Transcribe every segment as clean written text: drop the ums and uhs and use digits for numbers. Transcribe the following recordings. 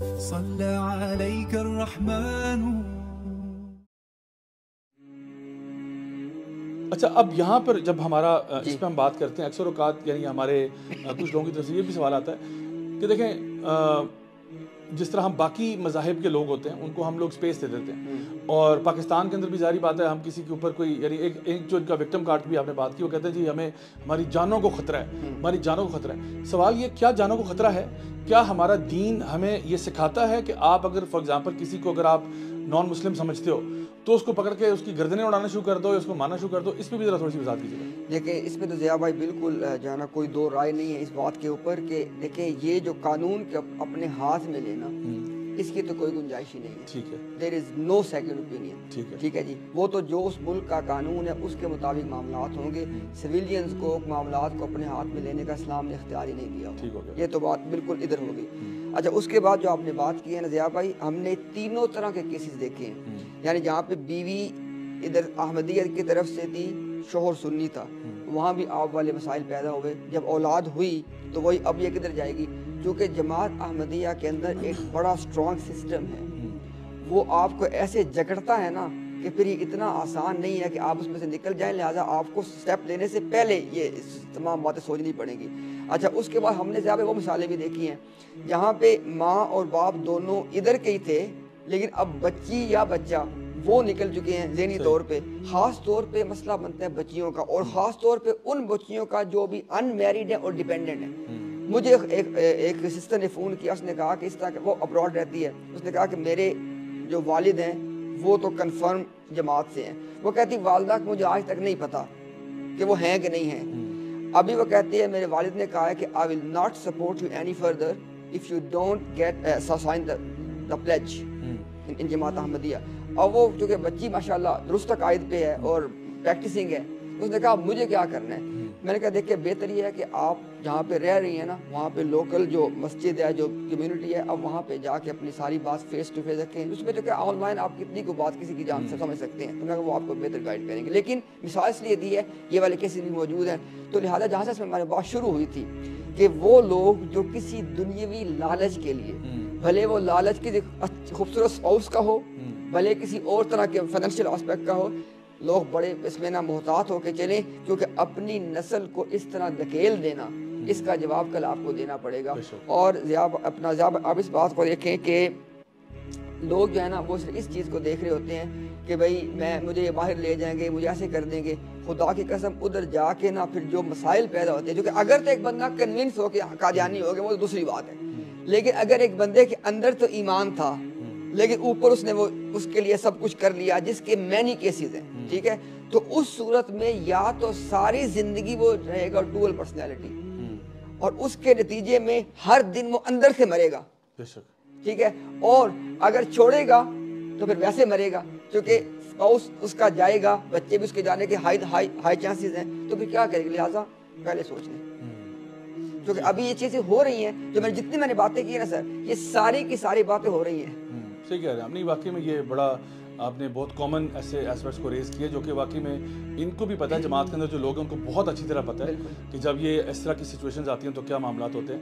صلى عليك الرحمن. اچھا، اب یہاں پر جب ہمارا اس پہ ہم بات کرتے ہیں اکثر اوقات یعنی ہمارے کچھ لوگوں کی طرف سے یہ بھی سوال آتا ہے کہ دیکھیں جس طرح ہم باقی مذاہب کے لوگ ہوتے ہیں ان کو ہم لوگ سپیس دے دیتے ہیں، اور پاکستان کے اندر بھی ظاہری بات ہے ہم کسی کے اوپر کوئی یعنی ایک جو ان کا وکٹم کارڈ بھی آپ نے بات کی، وہ کہتے ہیں جی ہمیں ہماری جانوں کو خطرہ ہے، ہماری جانوں کو خطرہ ہے. سوال یہ کیا جانوں کو خطرہ ہے؟ کیا ہمارا دین ہمیں یہ سکھاتا ہے کہ آپ اگر فار ایگزامپل کسی کو اگر آپ نان مسلم سمجھتے ہو تو اس کو پکڑ کے اس کی گردنیں اڑانا شروع کر دو یا اس کو مارنا شروع کر دو؟ اس پہ بھی ذرا تھوڑی سی وضاحت کیجیے گا. دیکھیں اس میں تو ضیاء بھائی بالکل جو ہے نا کوئی دو رائے نہیں ہے اس بات کے اوپر کہ دیکھیں یہ جو قانون کے اپنے ہاتھ میں لینا اس کی تو کوئی گنجائش ہی نہیں ہے. ٹھیک ہے، دیر از نو سیکنڈ اوپینین. ٹھیک ہے جی، وہ تو جو اس ملک کا قانون ہے اس کے مطابق معاملات ہوں گے. سویلینز کو معاملات کو اپنے ہاتھ میں لینے کا اسلام نے اختیار ہی نہیں دیا. یہ تو بات بالکل ادھر ہو گئی. اچھا، اس کے بعد جو آپ نے بات کی ہے نا ضیاء بھائی، ہم نے تینوں طرح کے کیسز دیکھے ہیں. یعنی جہاں پہ بیوی ادھر احمدیت کی طرف سے تھی، شوہر سنی تھا، وہاں بھی آپ والے مسائل پیدا ہوئے. جب اولاد ہوئی تو وہی اب یہ کدھر جائے گی؟ کیونکہ جماعت احمدیہ کے اندر ایک بڑا اسٹرانگ سسٹم ہے، وہ آپ کو ایسے جکڑتا ہے نا کہ پھر یہ اتنا آسان نہیں ہے کہ آپ اس میں سے نکل جائیں. لہٰذا آپ کو سٹیپ لینے سے پہلے یہ تمام باتیں سوچنی پڑیں گی. اچھا، اس کے بعد ہم نے زیادہ وہ مثالیں بھی دیکھی ہیں جہاں پہ ماں اور باپ دونوں ادھر کے ہی تھے، لیکن اب بچی یا بچہ وہ نکل چکے ہیں ذہنی طور پہ. خاص طور پہ مسئلہ بنتا ہے بچیوں کا، اور خاص طور پہ ان بچیوں کا جو بھی ان میریڈ ہیں اور ڈیپینڈنٹ ہیں. مجھے ایک سسٹر نے فون کیا، اس نے کہا کہ اس طرح وہ ابراڈ رہتی ہے. اس نے کہا کہ میرے جو والد ہیں وہ تو کنفرم جماعت سے ہیں. وہ کہتی والدہ کہ مجھے آج تک نہیں پتا کہ وہ ہیں کہ نہیں ہیں. ابھی وہ کہتی ہے میرے والد نے کہا ہے کہ I will not support you any further if you don't get sign the pledge in جماعت احمدیہ. اور وہ چونکہ بچی ماشاءاللہ درست عقائد پہ ہے اور پریکٹسنگ ہے، اس نے کہا مجھے کیا کرنا ہے. میں نے کہا دیکھیں بہتر یہ ہے کہ آپ جہاں پہ رہ رہی ہیں نا وہاں پہ لوکل جو مسجد ہے، جو کمیونٹی ہے، اب وہاں پہ جا کے اپنی ساری بات فیس ٹو فیس رکھیں. اس میں تو کیا آن لائن آپ کتنی کو بات کسی کی جان سے سمجھ سکتے ہیں، تو میں وہ آپ کو بہتر گائیڈ کریں گے. لیکن مثال اس لیے دی ہے، یہ والے کیسز بھی موجود ہیں. تو لہٰذا جہاں سے ہماری بات شروع ہوئی تھی کہ وہ لوگ جو کسی دنیاوی لالچ کے لیے، بھلے وہ لالچ کی خوبصورت اسپاؤس کا ہو، بھلے کسی اور طرح کے فائنینشیل آسپیکٹ کا ہو، لوگ بڑے اس میں نہ محتاط ہو کے چلیں، کیونکہ اپنی نسل کو اس طرح دھکیل دینا اس کا جواب کل آپ کو دینا پڑے گا. اور اپنا آپ اس بات کو دیکھیں کہ لوگ جو ہے نا وہ اس چیز کو دیکھ رہے ہوتے ہیں کہ بھائی مجھے یہ باہر لے جائیں گے، مجھے ایسے کر دیں گے. خدا کی قسم ادھر جا کے نا پھر جو مسائل پیدا ہوتے ہیں، جو کہ اگر تو ایک بندہ کنونس ہو کے قادیانی ہو گیا وہ تو دوسری بات ہے، لیکن اگر ایک بندے کے اندر تو ایمان تھا لیکن اوپر اس نے وہ اس کے لیے سب کچھ کر لیا، جس کے مینی کیسز ہیں، ٹھیک ہے، تو اس صورت میں یا تو ساری زندگی وہ رہے گا ڈوئل پرسنالٹی، اور اس کے نتیجے میں ہر دن وہ اندر سے مرے گا، ٹھیک ہے. اور اگر چھوڑے گا تو پھر ویسے مرے گا، کیونکہ اسپاؤس اس کا جائے گا، بچے بھی اس کے جانے کے ہائی چانسز ہیں. تو پھر کیا کرے گا؟ لہٰذا پہلے سوچ لیں، کیونکہ ابھی یہ چیزیں ہو رہی ہیں جو جتنی میں نے باتیں کی نا سر، یہ ساری کی ساری باتیں ہو رہی ہیں. صحیح کہہ رہے ہیں آپ. نہیں واقعی میں یہ بڑا آپ نے بہت کامن ایسے ایسپیکٹس کو ریز کیے جو کہ واقعی میں ان کو بھی پتہ ہے، جماعت کے اندر جو لوگ ہیں ان کو بہت اچھی طرح پتہ ہے کہ جب یہ اس طرح کی سچویشنز آتی ہیں تو کیا معاملات ہوتے ہیں.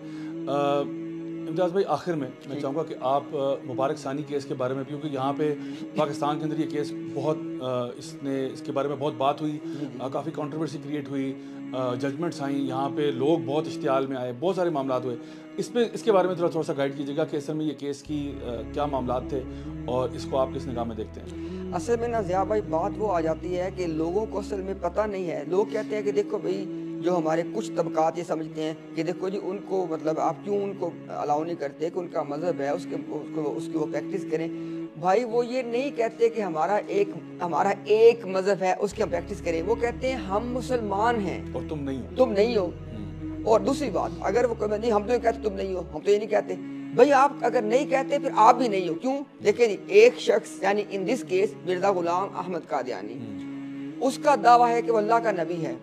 امتیاز بھائی آخر میں چاہوں گا کہ آپ مبارک ثانی کیس کے بارے میں، کیونکہ یہاں پہ پاکستان کے اندر یہ کیس بہت اس کے بارے میں بہت بات ہوئی، کافی کنٹروورسی کریٹ ہوئی، ججمنٹس آئیں، یہاں پہ لوگ بہت اشتعال میں آئے، بہت سارے معاملات ہوئے. اس کے بارے میں تھوڑا سا گائیڈ کیجیے گا کہ اصل میں یہ کیس کی کیا معاملات تھے اور اس کو آپ کس نگاہ میں دیکھتے ہیں. اصل میں نا ضیاء بھائی بات وہ آ جاتی ہے کہ لوگوں کو اصل میں پتہ نہیں ہے. لوگ کہتے ہیں کہ دیکھو بھائی جو ہمارے کچھ طبقات یہ سمجھتے ہیں کہ دیکھو جی ان کو مطلب آپ کیوں ان کو الاؤ نہیں کرتے کہ ان کا مذہب ہے اس کی وہ پریکٹس کریں. بھائی وہ یہ نہیں کہتے کہ ہمارا ایک مذہب ہے اس کی ہم پریکٹس کریں، وہ کہتے ہیں ہم مسلمان ہیں اور تم نہیں ہو. اور دوسری بات اگر وہ نہیں، ہم تو نہیں کہتے تم نہیں ہو، ہم تو یہ نہیں کہتے. بھائی آپ اگر نہیں کہتے پھر آپ بھی نہیں ہو. کیوں؟ دیکھیں جی ایک شخص یعنی ان دس کیس مرزا غلام احمد قادیانی، اس کا دعویٰ ہے کہ وہ اللہ کا نبی ہے.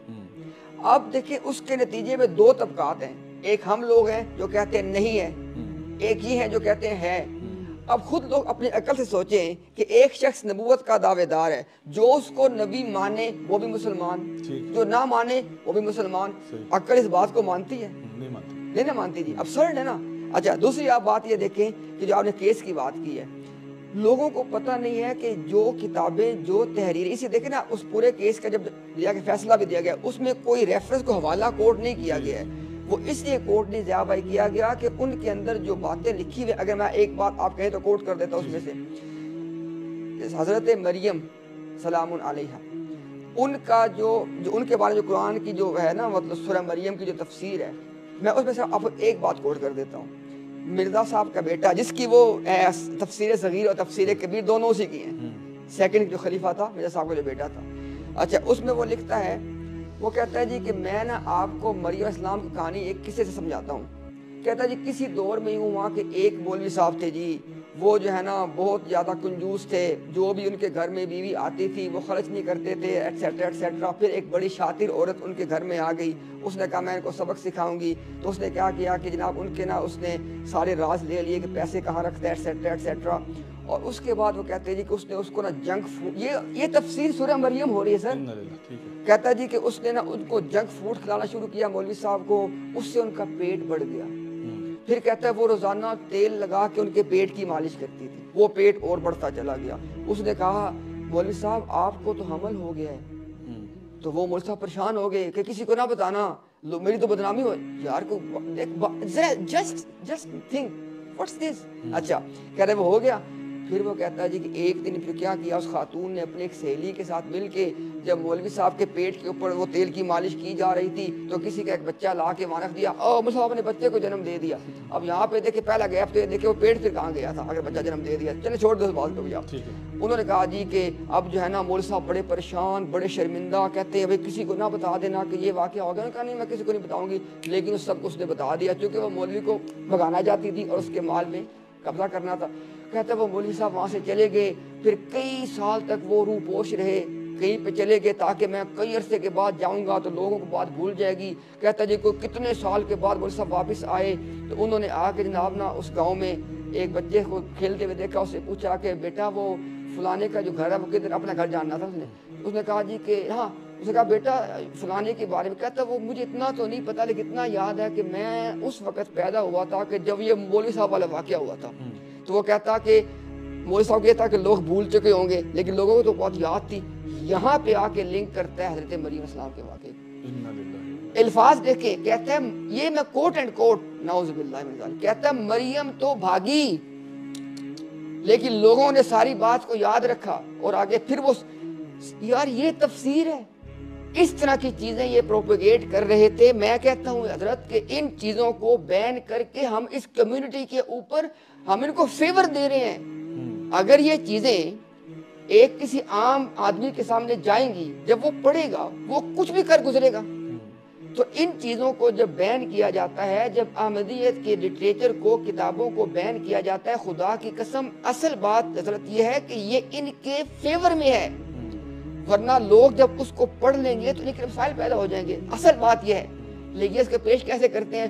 اب دیکھیں اس کے نتیجے میں دو طبقات ہیں، ایک ہم لوگ ہیں جو کہتے ہیں نہیں ہے، ایک یہ ہے جو کہتے ہیں ہے. اب خود لوگ اپنی عقل سے سوچیں کہ ایک شخص نبوت کا دعوے دار ہے، جو اس کو نبی مانے وہ بھی مسلمان، جو نہ مانے وہ بھی مسلمان. عقل اس بات کو مانتی ہے؟ نہیں مانتی جی. ابسرڈ ہے نا. اچھا دوسری آپ بات یہ دیکھیں کہ جو آپ نے کیس کی بات کی ہے، لوگوں کو پتہ نہیں ہے کہ جو کتابیں جو تحریریں، اسی دیکھیں نا اس پورے کیس کا جب دیا کہ فیصلہ بھی دیا گیا اس میں کوئی ریفرنس کو حوالہ کوٹ نہیں کیا گیا ہے، وہ اس لیے کوٹ نہیں ضیاء بھائی کیا گیا کہ ان کے اندر جو باتیں لکھی ہوئی، اگر میں ایک بات آپ کہیں تو کوٹ کر دیتا ہوں اس میں سے، حضرت مریم سلام علیہا، ان کا جو ان کے بارے میں جو قرآن کی جو ہے نا مطلب سورہ مریم کی جو تفسیر ہے، میں اس میں سے آپ ایک بات کوٹ کر دیتا ہوں۔ مرزا صاحب کا بیٹا جس کی وہ تفسیر صغیر اور تفسیر کبیر دونوں اسی کی ہیں، سیکنڈ جو خلیفہ تھا مرزا صاحب کا جو بیٹا تھا، اچھا اس میں وہ لکھتا ہے، وہ کہتا ہے جی کہ میں نا آپ کو مریم اسلام کی کہانی ایک قصے سے سمجھاتا ہوں۔ کہتا ہے جی کسی دور میں یوں ہوا کہ ایک مولوی صاحب تھے جی، وہ جو ہے نا بہت زیادہ کنجوس تھے، جو بھی ان کے گھر میں بیوی آتی تھی وہ خرچ نہیں کرتے تھے ایٹسیٹرا ایٹسیٹرا۔ پھر ایک بڑی شاطر عورت ان کے گھر میں آ گئی، اس نے کہا میں ان کو سبق سکھاؤں گی، تو اس نے کیا کیا کہ جناب ان کے نا اس نے سارے راز لے لیے کہ پیسے کہاں رکھتے ہیں ایٹسیٹرا ایٹسیٹرا، اور اس کے بعد وہ کہتے ہیں جی کہ اس نے اس کو نا جنک فوڈ، یہ تفسیر سورہ مریم ہو رہی ہے سر، کہتا ہے جی کہ اس نے نا ان کو جنک فوڈ کھلانا شروع کیا مولوی صاحب کو، اس سے ان کا پیٹ بڑھ گیا۔ پھر کہتا ہے وہ روزانہ تیل لگا کے ان کے پیٹ کی مالش کرتی تھی، وہ پیٹ اور بڑھتا چلا گیا۔ اس نے کہا مولوی صاحب آپ کو تو حمل ہو گیا ہے، تو وہ مولوی صاحب پریشان ہو گئے کہ کسی کو نہ بتانا، میری تو بدنامی ہو یار کو، جسٹ تھنک واٹس دس۔ اچھا کہہ رہے وہ ہو گیا۔ پھر وہ کہتا ہے جی کہ ایک دن پھر کیا کیا، اس خاتون نے اپنے ایک سہیلی کے ساتھ مل کے جب مولوی صاحب کے پیٹ کے اوپر وہ تیل کی مالش کی جا رہی تھی تو کسی کا ایک بچہ لا کے وہاں رکھ دیا، مولوی صاحب نے بچے کو جنم دے دیا۔ اب یہاں پہ دیکھیں پہلا گیپ تو یہ دیکھیں وہ پیٹ پھر کہاں گیا تھا اگر بچہ جنم دے دیا، چلے چھوڑ دو اس بات کو بھی آپ۔ انہوں نے کہا جی کہ اب جو ہے نا مولوی صاحب بڑے پریشان بڑے شرمندہ، کہتے ہیں بھائی کسی کو نہ بتا دینا کہ یہ واقعہ ہو گیا۔ انہوں نے کہا نہیں میں کسی کو نہیں بتاؤں گی، لیکن اس سب کو اس نے بتا دیا چونکہ وہ مولوی کو بھگانا چاہتی تھی اور اس کے مال میں قبضہ کرنا تھا۔ کہتا ہے وہ مولوی صاحب وہاں سے چلے گئے، پھر کئی سال تک وہ روح پوش رہے، کہیں پہ چلے گئے تاکہ میں کئی عرصے کے بعد جاؤں گا تو لوگوں کو بات بھول جائے گی۔ کہتا ہے جی کوئی کتنے سال کے بعد مولوی صاحب واپس آئے تو انہوں نے آ کے جناب نا اس گاؤں میں ایک بچے کو کھیلتے ہوئے دیکھا، اس سے پوچھا کہ بیٹا وہ فلانے کا جو گھر ہے وہ کدھر، اپنا گھر جاننا تھا اس نے کہا جی کہ ہاں، اس نے کہا بیٹا فلانے کے بارے میں، کہتا وہ مجھے اتنا تو نہیں پتا لیکن اتنا یاد ہے کہ میں اس وقت پیدا ہوا تھا کہ جب یہ مولوی صاحب والا واقعہ ہوا تھا۔ تو وہ کہتا کہ مولوی صاحب یہ تھا کہ لوگ بھول چکے ہوں گے لیکن لوگوں کو تو بہت یاد تھی۔ یہاں پہ آ کے لنک کرتا ہے حضرت مریم السلام کے واقعے، الفاظ دیکھیں، کہتا ہے یہ میں کوٹ اینڈ کوٹ نعوذ باللہ من ذالک، کہتا ہے مریم تو بھاگی لیکن لوگوں نے ساری بات کو یاد رکھا اور آگے پھر وہ یار یہ تفسیر ہے، اس طرح کی چیزیں یہ پروپیگیٹ کر رہے تھے۔ میں کہتا ہوں حضرت کہ ان چیزوں کو بین کر کے ہم اس کمیونٹی کے اوپر ہم ان کو فیور دے رہے ہیں۔ اگر یہ چیزیں ایک کسی عام آدمی کے سامنے جائیں گی، جب وہ پڑھے گا وہ کچھ بھی کر گزرے گا۔ تو ان چیزوں کو جب بین کیا جاتا ہے، جب احمدیت کے لٹریچر کو کتابوں کو بین کیا جاتا ہے، خدا کی قسم اصل بات حضرت یہ ہے کہ یہ ان کے فیور میں ہے، ورنہ لوگ جب اس کو پڑھ لیں گے تو ان کے مسائل پیدا ہو جائیں گے۔ اصل بات یہ ہے، لیکن اس کے پیش کیسے کرتے ہیں،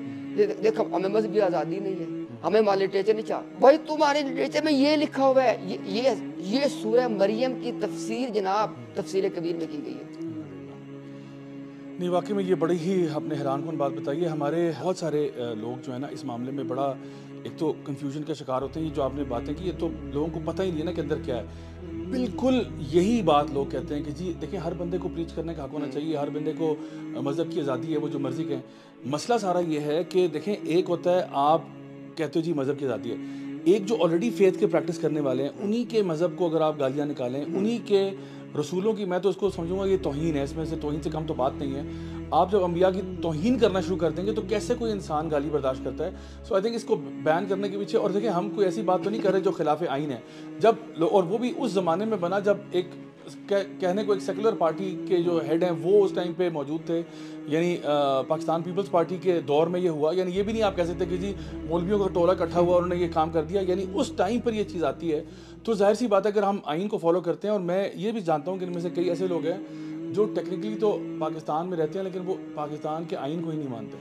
دیکھو ہمیں مذہبی آزادی نہیں ہے، ہمیں ہمارا لٹریچر نہیں چاہ، بھائی تمہارے لٹریچر میں یہ لکھا ہوا ہے، یہ سورہ مریم کی تفسیر جناب تفسیر کبیر میں کی گئی ہے۔ نہیں واقعی میں یہ بڑی ہی اپنے حیران کن بات بتائیے۔ ہمارے بہت سارے لوگ جو ہے نا اس معاملے میں بڑا ایک تو کنفیوژن کا شکار ہوتے ہیں، جو آپ نے باتیں کی یہ تو لوگوں کو پتہ ہی نہیں ہے نا کہ اندر کیا ہے۔ بالکل یہی بات لوگ کہتے ہیں کہ جی دیکھیں ہر بندے کو پریچ کرنے کا حق ہونا چاہیے، ہر بندے کو مذہب کی آزادی ہے، وہ جو مرضی کہیں۔ مسئلہ سارا یہ ہے کہ دیکھیں ایک ہوتا ہے آپ کہتے ہو جی مذہب کی آزادی ہے، ایک جو آلریڈی فیتھ کے پریکٹس کرنے والے ہیں انہی کے مذہب کو اگر آپ گالیاں نکالیں، انہی کے رسولوں کی، میں تو اس کو سمجھوں گا یہ توہین ہے، اس میں سے توہین سے کم تو بات نہیں ہے۔ آپ جب انبیاء کی توہین کرنا شروع کر دیں گے تو کیسے کوئی انسان گالی برداشت کرتا ہے؟ سو آئی تھنک اس کو بین کرنے کے پیچھے، اور دیکھیں ہم کوئی ایسی بات تو نہیں کر رہے جو خلاف آئین ہے، جب اور وہ بھی اس زمانے میں بنا جب ایک کہنے کو ایک سیکولر پارٹی کے جو ہیڈ ہیں وہ اس ٹائم پہ موجود تھے، یعنی پاکستان پیپلز پارٹی کے دور میں یہ ہوا، یعنی یہ بھی نہیں آپ کہہ سکتے کہ جی مولویوں کا ٹولہ اکٹھا ہوا اور انہوں نے یہ کام کر دیا، یعنی اس ٹائم پر یہ چیز آتی ہے۔ تو ظاہر سی بات ہے اگر ہم آئین کو فالو کرتے ہیں، اور میں یہ بھی جانتا ہوں کہ ان میں سے کئی ایسے لوگ ہیں جو ٹیکنیکلی تو پاکستان میں رہتے ہیں لیکن وہ پاکستان کے آئین کو ہی نہیں مانتے.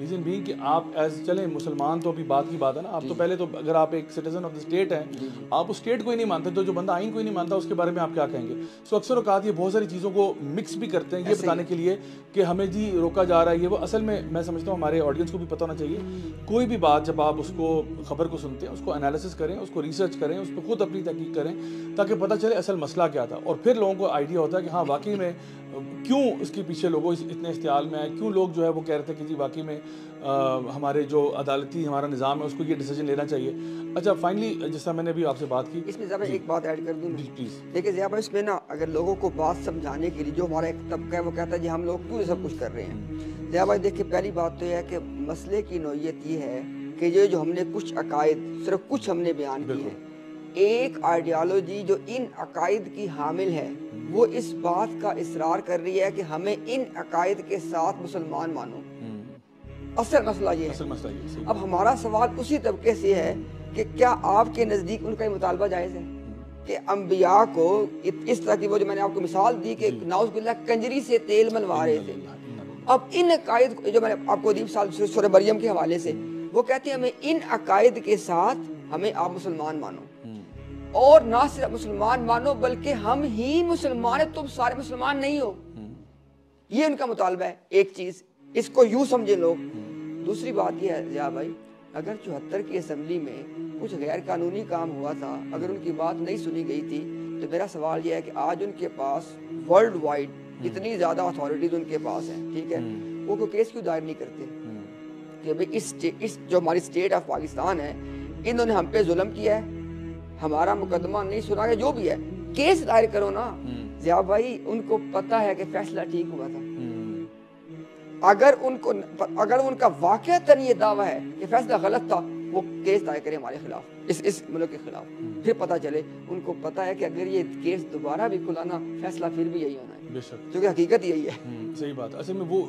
ریزن بینگ کہ آپ ایز چلیں مسلمان تو ابھی بات کی بات ہے نا, آپ تو پہلے تو اگر آپ ایک سٹیزن آف دا اسٹیٹ ہیں آپ اس اسٹیٹ کو ہی نہیں مانتے, تو جو بندہ آئین کو ہی نہیں مانتا اس کے بارے میں آپ کیا کہیں گے. سو اکثر اوقات یہ بہت ساری چیزوں کو مکس بھی کرتے ہیں یہ بتانے کے لیے کہ ہمیں جی روکا جا رہا ہے. یہ وہ اصل میں سمجھتا ہوں ہمارے آڈینس کو بھی پتہ ہونا چاہیے, کوئی بھی بات جب آپ اس کو خبر کو سنتے ہیں اس کو انالیسس کریں, اس کو ریسرچ کریں, اس پہ خود اپنی تحقیق کریں تاکہ پتہ چلے اصل مسئلہ کیا تھا, اور پھر لوگوں کو آئیڈیا ہوتا ہے کہ ہاں واقعی میں کیوں اس کے پیچھے لوگوں اتنے استعمال میں آئے, کیوں لوگ جو ہے وہ کہہ رہے تھے کہ جی واقعی میں ہمارے جو عدالتی ہمارا نظام ہے اس کو یہ ڈیسیجن لینا چاہیے. اچھا فائنلی جس طرح میں نے بھی آپ سے بات کی اس میں ضیاء بھائی ایک بات ایڈ کر دوں پلیز. دیکھیں ضیاء بھائی اس میں نا اگر لوگوں کو بات سمجھانے کے لیے جو ہمارا ایک طبقہ ہے وہ کہتا ہے جی ہم لوگ کیوں سب کچھ کر رہے ہیں. ضیاء بھائی دیکھیں پہلی بات تو یہ ہے کہ مسئلے کی نوعیت یہ ہے کہ یہ جو ہم نے کچھ عقائد صرف کچھ ہم نے بیان کیے ہیں, ایک آئیڈیالوجی جو ان عقائد کی حامل ہے وہ اس بات کا اصرار کر رہی ہے کہ ہمیں ان عقائد کے ساتھ مسلمان مانو. اصل مسئلہ یہ ہے. اب ہمارا سوال اسی طبقے سے ہے کہ کیا آپ کے نزدیک ان کا یہ مطالبہ جائز ہے کہ انبیاء کو اس طرح کی وہ جو میں نے آپ کو مثال دی کہ نعوذ باللہ کنجری سے تیل منوا رہے تھے. اب ان عقائد جو میں نے آپ کو دی مثال سورہ مریم کے حوالے سے, وہ کہتے ہیں ہمیں ان عقائد کے ساتھ ہمیں آپ مسلمان مانو, اور نہ صرف مسلمان مانو بلکہ ہم ہی مسلمان ہیں, تم سارے مسلمان نہیں ہو. یہ ان کا مطالبہ ہے. ایک چیز اس کو یوں سمجھے لوگ. دوسری بات یہ ہے ضیاء بھائی, اگر 74 کی اسمبلی میں کچھ غیر قانونی کام ہوا تھا, اگر ان کی بات نہیں سنی گئی تھی, تو میرا سوال یہ ہے کہ آج ان کے پاس ورلڈ وائڈ اتنی زیادہ اتھارٹیز ان کے پاس ہیں, ٹھیک ہے, وہ کوئی کیس کیوں دائر نہیں کرتے کہ بھئی اس جو ہماری اسٹیٹ آف پاکستان ہے انہوں نے ہم پہ ظلم کیا ہے, ہمارا مقدمہ نہیں سنا گیا, جو بھی ہے کیس دائر کرو نا. ضیاء بھائی ان کو پتہ ہے کہ فیصلہ ٹھیک ہوا تھا. اگر ان کا واقعتاً یہ دعویٰ ہے کہ فیصلہ غلط تھا, وہ کیس دائر کرے ہمارے خلاف, اس ملک کے خلاف. پھر پتہ چلے ان کو پتہ ہے کہ اگر یہ کیس دوبارہ بھی کھلانا فیصلہ پھر بھی یہی ہونا ہے, کیونکہ حقیقت یہی ہے. صحیح بات. اصل میں وہ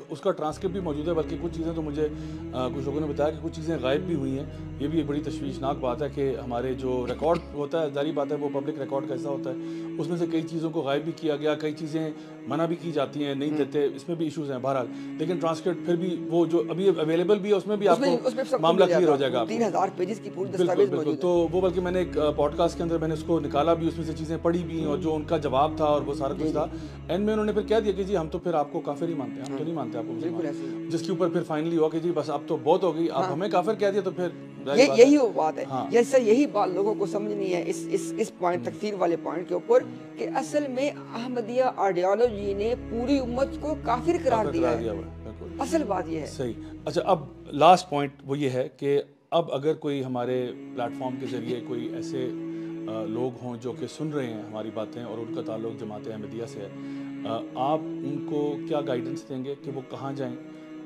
اس کا ٹرانسکرپٹ بھی موجود ہے, بلکہ کچھ چیزیں تو مجھے کچھ لوگوں نے بتایا کہ کچھ چیزیں غائب بھی ہوئی ہیں. یہ بھی ایک بڑی تشویشناک بات ہے کہ ہمارے جو ریکارڈ ہوتا ہے, ظاہری بات ہے وہ پبلک ریکارڈ کا حصہ ہوتا ہے, اس میں سے کئی چیزوں کو غائب بھی کیا گیا, کئی چیزیں منع بھی کی جاتی ہیں, نہیں دیتے, اس میں بھی ایشوز ہیں بہرحال. لیکن ٹرانسکرپٹ پھر بھی وہ جو ابھی اویلیبل بھی ہے اس میں بھی آپ کو معاملہ کلیئر ہو جائے گا. 3000 پیجز کی پوری دستاویز موجود ہے. تو وہ بلکہ میں نے ایک پوڈ کاسٹ کے اندر میں نے اس کو نکالا بھی, اس میں سے چیزیں پڑھی بھی, اور جو ان کا جواب تھا اور وہ سارا کچھ تھا, اینڈ میں انہوں نے پھر کہہ دیا کہ جی ہم تو پھر آپ کو کافر ہی مانتے ہیں, ہم تو نہیں مانتے آپ کو, جس کے اوپر پھر فائنلی ہوا کہ جی بس اب تو بہت ہو گئی, آپ ہمیں کافر کہہ دیا, تو پھر یہی وہ بات ہے. جیسے یہی بات لوگوں کو سمجھنی ہے اس پوائنٹ تکفیر والے پوائنٹ کے اوپر, کہ اصل میں احمدیہ آئیڈیالوجی نے پوری امت کو کافر قرار دیا ہے. اصل بات یہ ہے. صحیح. اچھا اب لاسٹ پوائنٹ وہ یہ ہے کہ اب اگر کوئی ہمارے پلیٹ فارم کے ذریعے کوئی ایسے لوگ ہوں جو کہ سن رہے ہیں ہماری باتیں اور ان کا تعلق جماعت احمدیہ سے ہے, آپ ان کو کیا گائیڈنس دیں گے کہ وہ کہاں جائیں,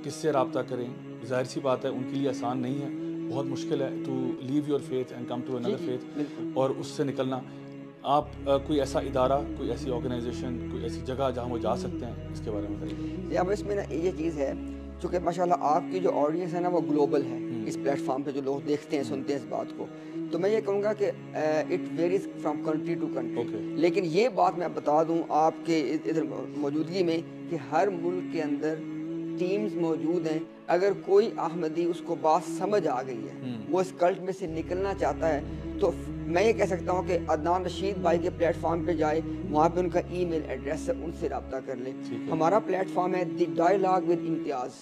کس سے رابطہ کریں؟ ظاہر سی بات ہے ان کے لیے آسان نہیں ہے, بہت مشکل ہے to leave your faith and come to another faith, اور اس سے نکلنا. آپ کوئی ایسا ادارہ, کوئی ایسی آرگنائزیشن, کوئی ایسی جگہ جہاں وہ جا سکتے ہیں, اس کے بارے میں بتائیے. اب اس میں نا یہ چیز ہے چونکہ ماشاءاللہ آپ کی جو آڈینس ہے نا وہ گلوبل ہے, اس پلیٹ فارم پہ جو لوگ دیکھتے ہیں سنتے ہیں اس بات کو, تو میں یہ کہوں گا کہ it varies from country to country. لیکن یہ بات میں بتا دوں آپ کے ادھر موجودگی میں کہ ہر ملک کے اندر ٹیمز موجود ہیں. اگر کوئی احمدی اس کو بات سمجھ آ گئی ہے, وہ اس کلٹ میں سے نکلنا چاہتا ہے, تو میں یہ کہہ سکتا ہوں کہ عدنان رشید بھائی کے پلیٹ فارم پہ جائے, وہاں پہ ان کا ای میل ایڈریس ہے, ان سے رابطہ کر لیں. ہمارا پلیٹ فارم ہے دی ڈائیلاگ ود امتیاز,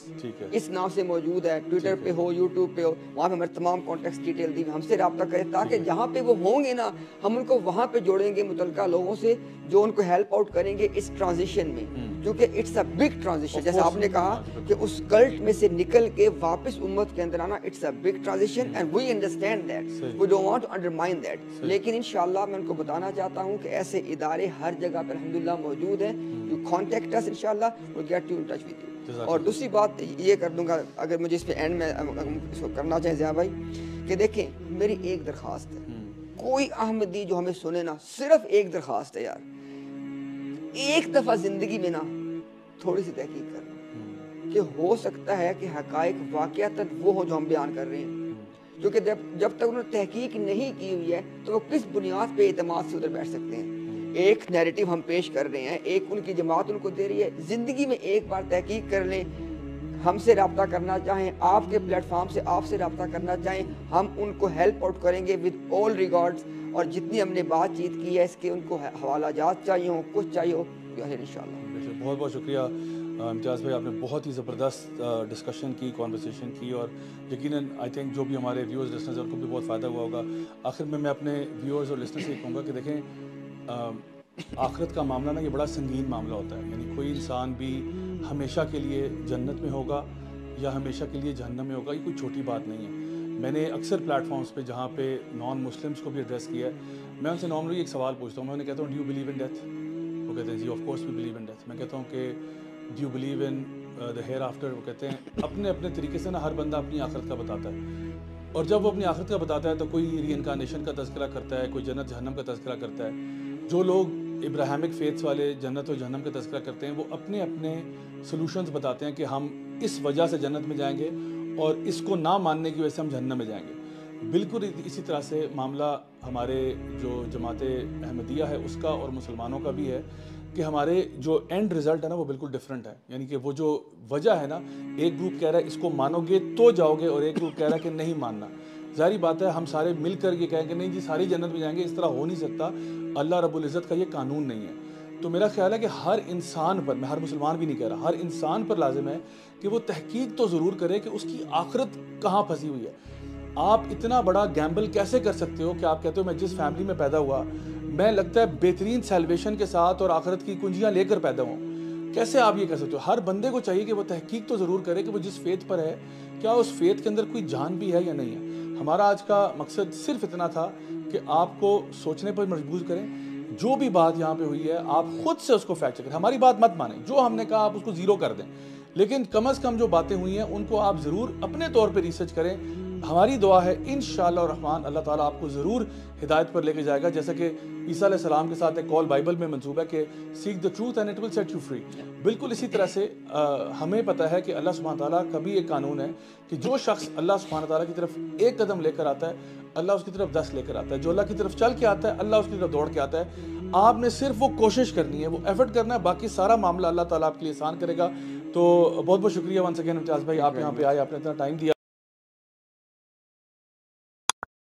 اس نام سے موجود ہے, ٹویٹر پہ ہو, یوٹیوب پہ ہو, وہاں پہ ہمارے تمام کانٹیکٹس ڈیٹیل دی, ہم سے رابطہ کریں تاکہ جہاں پہ وہ ہوں گے نا ہم ان کو وہاں پہ جوڑیں گے متعلقہ لوگوں سے جو ان کو ہیلپ آؤٹ کریں گے اس ٹرانزیشن میں, کیونکہ اٹس اے بگ ٹرانزیشن. جیسے آپ نے کہا کہ اس کلٹ میں سے نکل کے واپس امت کے اندر آنا, it's a big transition and we understand that, we don't want to undermine that. لیکن انشاءاللہ میں ان کو بتانا چاہتا ہوں کہ ایسے ادارے ہر جگہ پر الحمدللہ موجود ہیں. یو کانٹیکٹ اس, انشاءاللہ we'll get you in touch with you. اور دوسری بات یہ کر دوں گا, اگر مجھے اس پہ اینڈ میں اس کو کرنا چاہیں ضیاء بھائی, کہ دیکھیں میری ایک درخواست ہے, کوئی احمدی جو ہمیں سنے نا, صرف ایک درخواست ہے یار, ایک دفعہ زندگی میں نا تھوڑی سی تحقیق کرنا کہ ہو سکتا ہے کہ حقائق واقعتاً وہ ہو جو ہم بیان کر رہے ہیں. کیونکہ جب تک انہوں نے تحقیق نہیں کی ہوئی ہے تو وہ کس بنیاد پہ اعتماد سے ادھر بیٹھ سکتے ہیں. ایک نیریٹو ہم پیش کر رہے ہیں, ایک ان کی جماعت ان کو دے رہی ہے. زندگی میں ایک بار تحقیق کر لیں, ہم سے رابطہ کرنا چاہیں, آپ کے پلیٹ فارم سے آپ سے رابطہ کرنا چاہیں, ہم ان کو ہیلپ آؤٹ کریں گے ود آل ریگارڈز. اور جتنی ہم نے بات چیت کی ہے اس کے ان کو حوالہ جات چاہیے ہوں, کچھ چاہیے ہو, انشاءاللہ. بہت بہت شکریہ امتیاز بھائی, آپ نے بہت ہی زبردست ڈسکشن کی, کانورسیشن کی, اور یقیناً آئی تھنک جو بھی ہمارے ویورز لسنرز ہیں ان کو بھی بہت فائدہ ہوا ہوگا. آخر میں اپنے ویورز اور لسنرز سے کہوں گا کہ دیکھیں, آخرت کا معاملہ نا یہ بڑا سنگین معاملہ ہوتا ہے. یعنی کوئی انسان بھی ہمیشہ کے لیے جنت میں ہوگا یا ہمیشہ کے لیے جہنم میں ہوگا, یہ کوئی چھوٹی بات نہیں ہے. میں نے اکثر پلیٹ فارمز پہ جہاں پہ نان مسلمس کو بھی ایڈریس کیا ہے, میں ان سے نارملی ایک سوال پوچھتا ہوں. میں انہیں کہتا ہوں do you believe in death? وہ کہتے ہیں جی of course we believe in death. میں کہتا ہوں کہ do you believe in the hereafter? وہ کہتے ہیں اپنے اپنے طریقے سے نا ہر بندہ اپنی آخرت کا بتاتا ہے, اور جب وہ اپنی آخرت کا بتاتا ہے تو کوئی ری انکارنیشن کا تذکرہ کرتا ہے, کوئی جنت جہنم کا تذکرہ کرتا ہے. جو لوگ ابراہیمک فیتھس والے جنت و جہنم کا تذکرہ کرتے ہیں وہ اپنے اپنے سلوشنز بتاتے ہیں کہ ہم اس وجہ سے جنت میں جائیں گے اور اس کو نہ ماننے کی وجہ سے ہم جہنم میں جائیں گے. بالکل اسی طرح سے معاملہ ہمارے جو جماعت احمدیہ ہے اس کا اور مسلمانوں کا بھی ہے کہ ہمارے جو اینڈ رزلٹ ہے نا وہ بالکل ڈفرینٹ ہے. یعنی کہ وہ جو وجہ ہے نا, ایک گروپ کہہ رہا ہے اس کو مانو گے تو جاؤ گے, اور ایک گروپ کہہ رہا ہے کہ نہیں ماننا. ظاہری بات ہے ہم سارے مل کر یہ کہیں کہ نہیں جی ساری جنت میں جائیں گے, اس طرح ہو نہیں سکتا. اللہ رب العزت کا یہ قانون نہیں ہے. تو میرا خیال ہے کہ ہر انسان پر, میں ہر مسلمان بھی نہیں کہہ رہا, ہر انسان پر لازم ہے کہ وہ تحقیق تو ضرور کرے کہ اس کی آخرت کہاں پھنسی ہوئی ہے. آپ اتنا بڑا گیمبل کیسے کر سکتے ہو کہ آپ کہتے ہو میں جس فیملی میں پیدا ہوا میں لگتا ہے بہترین سیلویشن کے ساتھ اور آخرت کی کنجیاں لے کر پیدا ہوں. کیسے آپ یہ کر سکتے ہو؟ ہر بندے کو چاہیے کہ وہ تحقیق تو ضرور کرے کہ وہ جس فیتھ پر ہے کیا اس فیتھ کے اندر کوئی جان بھی ہے یا نہیں ہے. ہمارا آج کا مقصد صرف اتنا تھا کہ آپ کو سوچنے پر مجبور کریں. جو بھی بات یہاں پہ ہوئی ہے آپ خود سے اس کو فیکٹ چیک کریں. ہماری بات مت مانیں, جو ہم نے کہا آپ اس کو زیرو کر دیں, لیکن کم از کم جو باتیں ہوئی ہیں ان کو آپ ضرور اپنے طور پہ ریسرچ کریں. ہماری دعا ہے انشاءاللہ الرحمن اللہ تعالیٰ آپ کو ضرور ہدایت پر لے کے جائے گا. جیسا کہ عیسیٰ علیہ السلام کے ساتھ ایک کال بائبل میں منسوب ہے کہ seek the truth and it will set you free. بالکل اسی طرح سے ہمیں پتہ ہے کہ اللہ سبحانہ تعالیٰ کا بھی ایک قانون ہے کہ جو شخص اللہ سبحانہ تعالیٰ کی طرف ایک قدم لے کر آتا ہے اللہ اس کی طرف 10 لے کر آتا ہے. جو اللہ کی طرف چل کے آتا ہے اللہ اس کی طرف دوڑ کے آتا ہے. آپ نے صرف وہ کوشش کرنی ہے, وہ ایفرٹ کرنا ہے, باقی سارا معاملہ اللہ تعالیٰ آپ کے لیے آسان کرے گا. تو بہت بہت شکریہ ونس اگین امتیاز بھائی, آپ یہاں پہ آئے, آپ نے اتنا ٹائم دیا.